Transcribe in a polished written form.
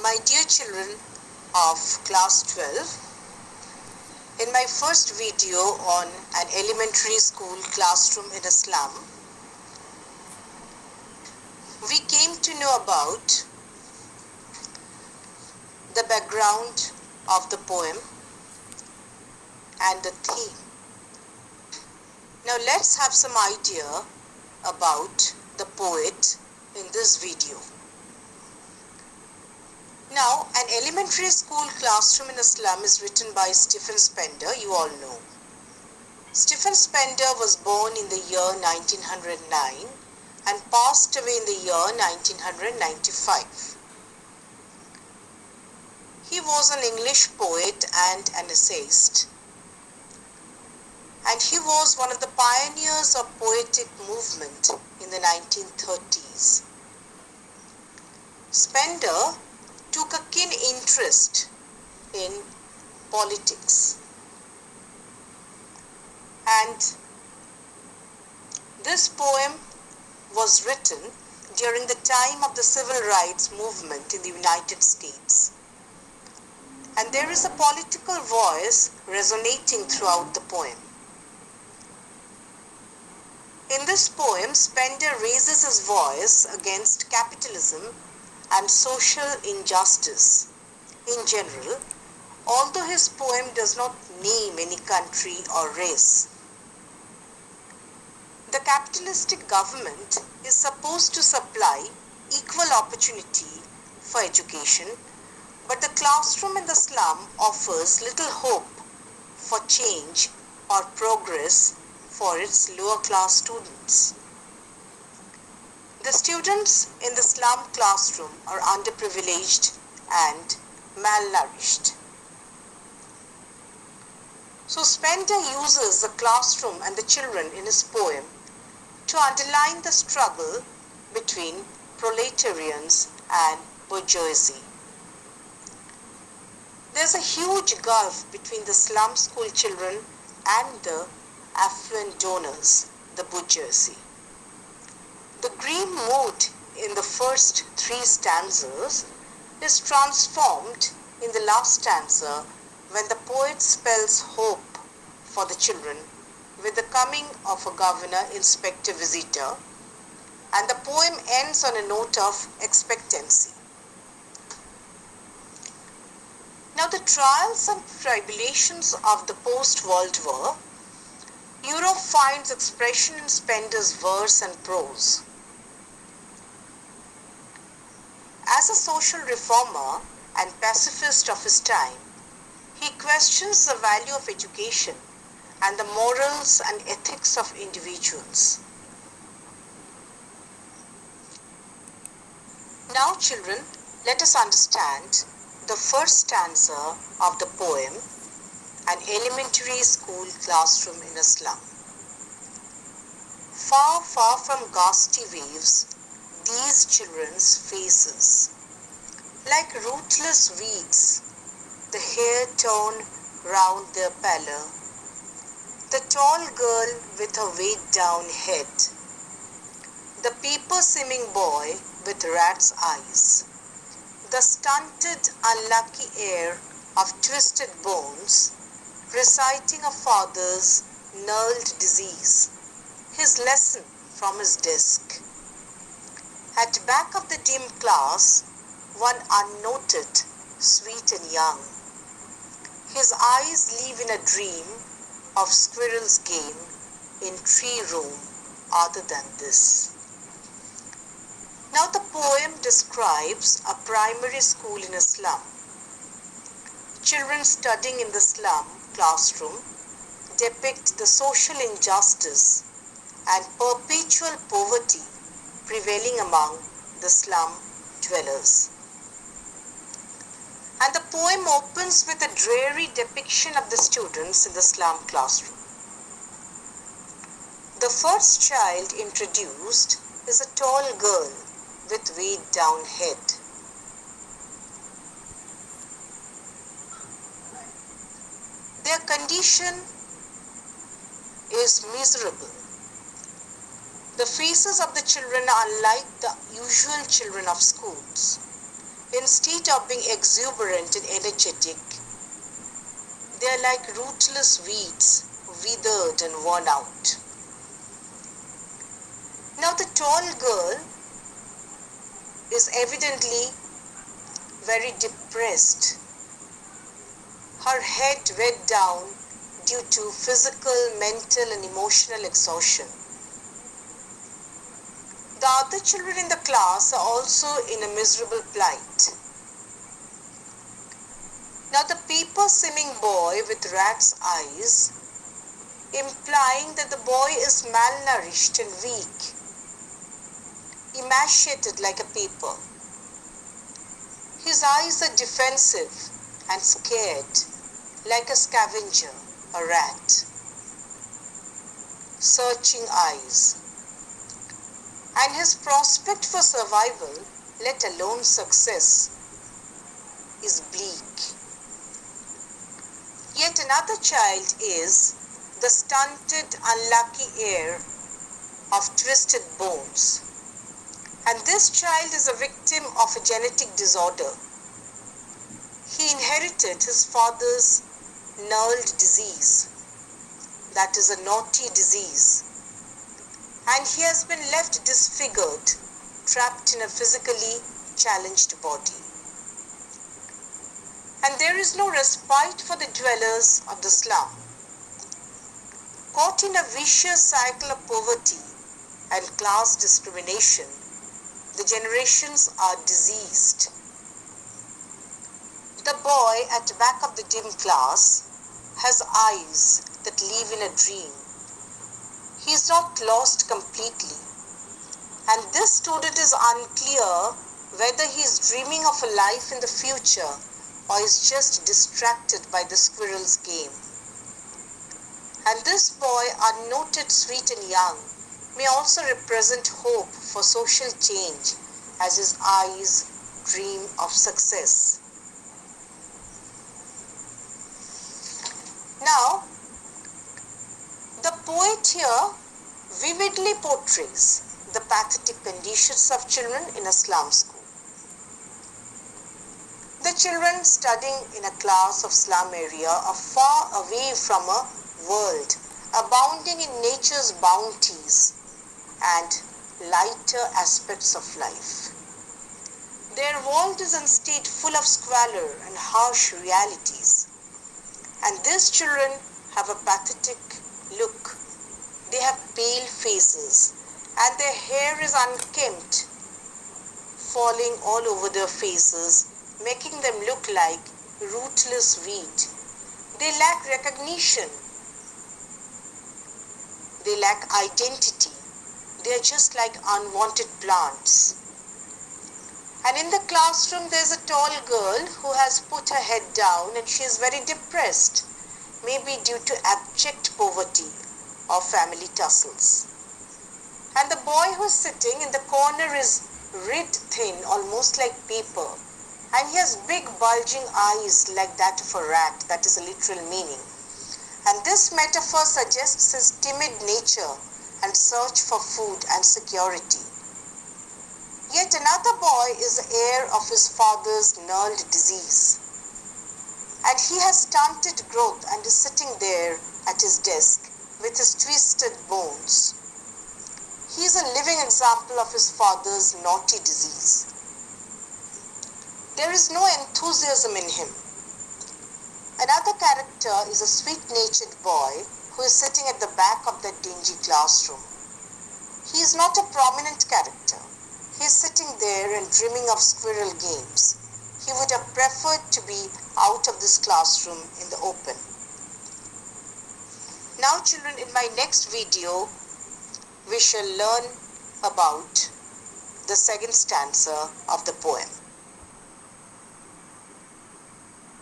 My dear children of class 12, in my first video on an elementary school classroom in a slum, we came to know about the background of the poem and the theme. Now let's have some idea about the poet in this video. Now, an elementary school classroom in a slum is written by Stephen Spender, you all know. Stephen Spender was born in the year 1909 and passed away in the year 1995. He was an English poet and an essayist, and he was one of the pioneers of poetic movement in the 1930s. Spender took a keen interest in politics, and this poem was written during the time of the civil rights movement in the United States, and there is a political voice resonating throughout the poem. In this poem, Spender raises his voice against capitalism and social injustice in general, although his poem does not name any country or race. The capitalistic government is supposed to supply equal opportunity for education, but the classroom in the slum offers little hope for change or progress for its lower class students. The students in the slum classroom are underprivileged and malnourished. So Spender uses the classroom and the children in his poem to underline the struggle between proletarians and bourgeoisie. There's a huge gulf between the slum school children and the affluent donors, the bourgeoisie. The green mood in the first three stanzas is transformed in the last stanza when the poet spells hope for the children with the coming of a governor inspector visitor, and the poem ends on a note of expectancy. Now, the trials and tribulations of the post-World War, Europe finds expression in Spender's verse and prose. As a social reformer and pacifist of his time, he questions the value of education and the morals and ethics of individuals. Now, children, let us understand the first stanza of the poem, An Elementary School Classroom in a Slum. Far, far from ghastly waves, these children's faces, like rootless weeds, the hair torn round their pallor, the tall girl with her weighed-down head, the paper-skimming boy with rat's eyes, the stunted, unlucky heir of twisted bones, reciting a father's gnarled disease, his lesson from his desk. At back of the dim class, one unnoted, sweet and young. His eyes live in a dream of squirrel's game in tree room other than this. Now the poem describes a primary school in a slum. Children studying in the slum classroom depict the social injustice and perpetual poverty prevailing among the slum dwellers. And the poem opens with a dreary depiction of the students in the slum classroom. The first child introduced is a tall girl with weighed-down head. Their condition is miserable. The faces of the children are like the usual children of schools. Instead of being exuberant and energetic, they are like rootless weeds, withered and worn out. Now the tall girl is evidently very depressed, her head weighed down due to physical, mental and emotional exhaustion. The other children in the class are also in a miserable plight. Now the paper-skimming boy with rat's eyes, implying that the boy is malnourished and weak, emaciated like a paper. His eyes are defensive and scared, like a scavenger, a rat. Searching eyes. And his prospect for survival, let alone success, is bleak. Yet another child is the stunted, unlucky heir of twisted bones. And this child is a victim of a genetic disorder. He inherited his father's gnarled disease, that is a naughty disease, and he has been left disfigured, trapped in a physically challenged body. And there is no respite for the dwellers of the slum. Caught in a vicious cycle of poverty and class discrimination, the generations are diseased. The boy at the back of the gym class has eyes that live in a dream. He is not lost completely, and this student is unclear whether he is dreaming of a life in the future or is just distracted by the squirrel's game. And this boy, unnoted, sweet and young, may also represent hope for social change as his eyes dream of success. Now, the poet here vividly portrays the pathetic conditions of children in a slum school. The children studying in a class of slum area are far away from a world abounding in nature's bounties and lighter aspects of life. Their world is instead full of squalor and harsh realities. And these children have a pathetic look. They have pale faces and their hair is unkempt, falling all over their faces, making them look like rootless wheat. They lack recognition. They lack identity. They are just like unwanted plants. And in the classroom there is a tall girl who has put her head down and she is very depressed, maybe due to abject poverty or family tussles. And the boy who is sitting in the corner is rid thin, almost like paper, and he has big bulging eyes like that of a rat. That is a literal meaning. And this metaphor suggests his timid nature and search for food and security. Yet another boy is the heir of his father's gnarled disease, and he has stunted growth and is sitting there at his desk with his twisted bones. He is a living example of his father's naughty disease. There is no enthusiasm in him. Another character is a sweet-natured boy who is sitting at the back of that dingy classroom. He is not a prominent character. He is sitting there and dreaming of squirrel games. He would have preferred to be out of this classroom in the open. Now children, in my next video, we shall learn about the second stanza of the poem.